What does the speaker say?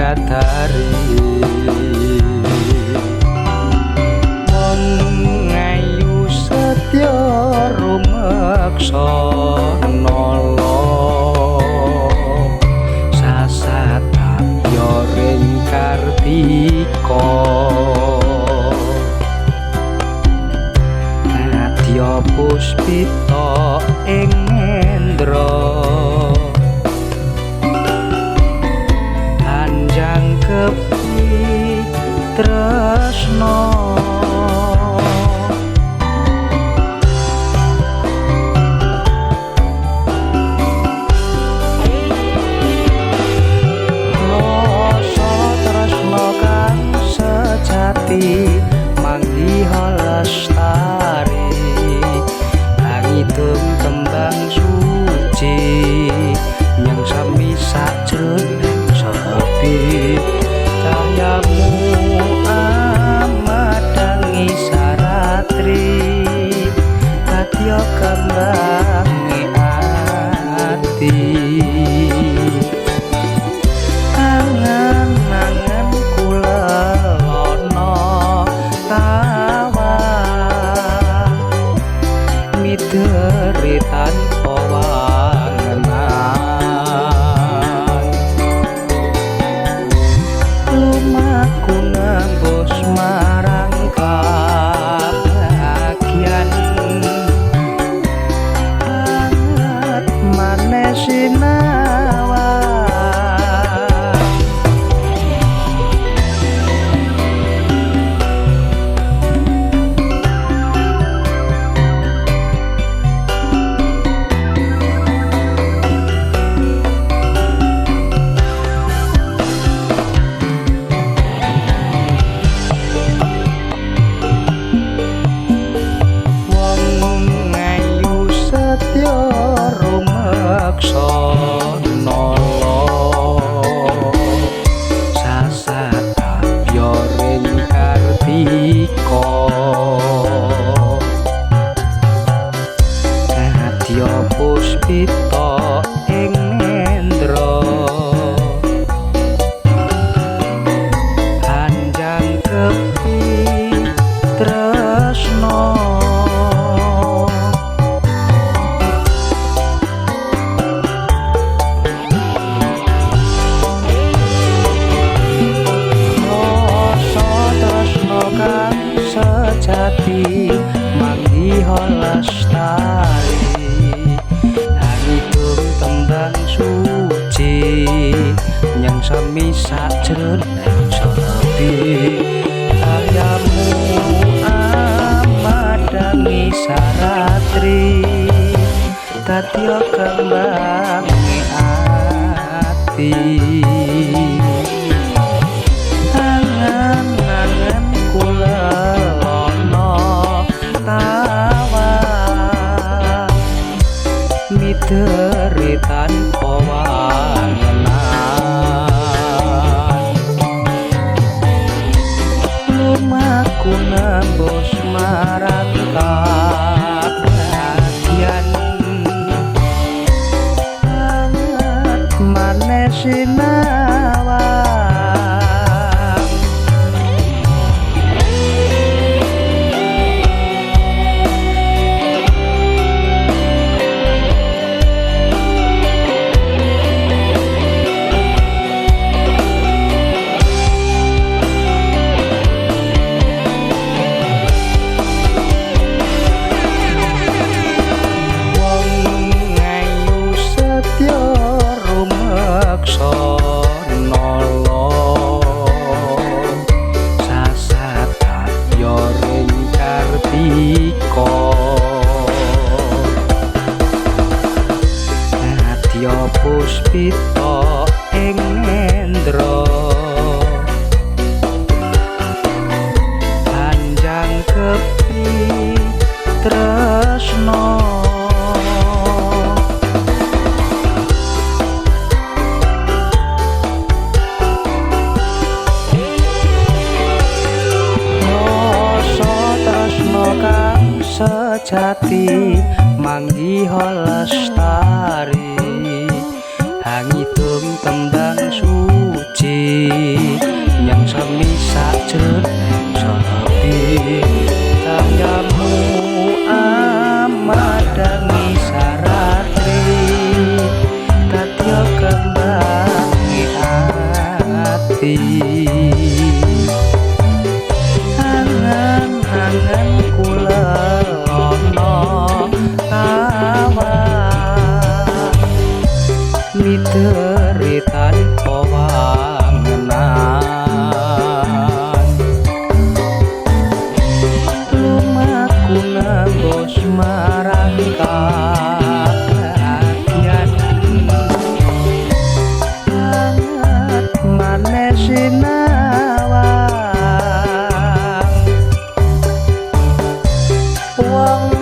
Widadari wong ayu setya rumeksa nala sasatya ring Kartika nadya puspita ing Endra kepi tresno rasa tresno kang sejati manggiha lestari angidung kembang suci nyang sami sajroning sepi cahayamu amadangi saratri kadya kembangi ati angan-angan kula lono tawa mideri tanpa wangenan lumaku nembus marang kabahagian banget maneh sinawa rumeksa nala sasatya ring Kartika nadya puspita ing Endra hanjang kepi tresno sejati manggiha lestari angidung tembang suci nyang sami sajroning sepi cahayamu amadangi saratri kadya kembangi ati angan-angan kula tawa mideri tanpa wangenan lumaku nembus marang kabahagian banget maneh sinawa puspita ing Endra hanjang kepi tresno sejati manggiha lestari angidung tembang suci pijet sapi tayamu amadangi saratri tatya kembangi hati angan-angan kula ana awak miteri tanpa wangenan lumaku nganggo semarang kakyan hangat maneh sinawang wong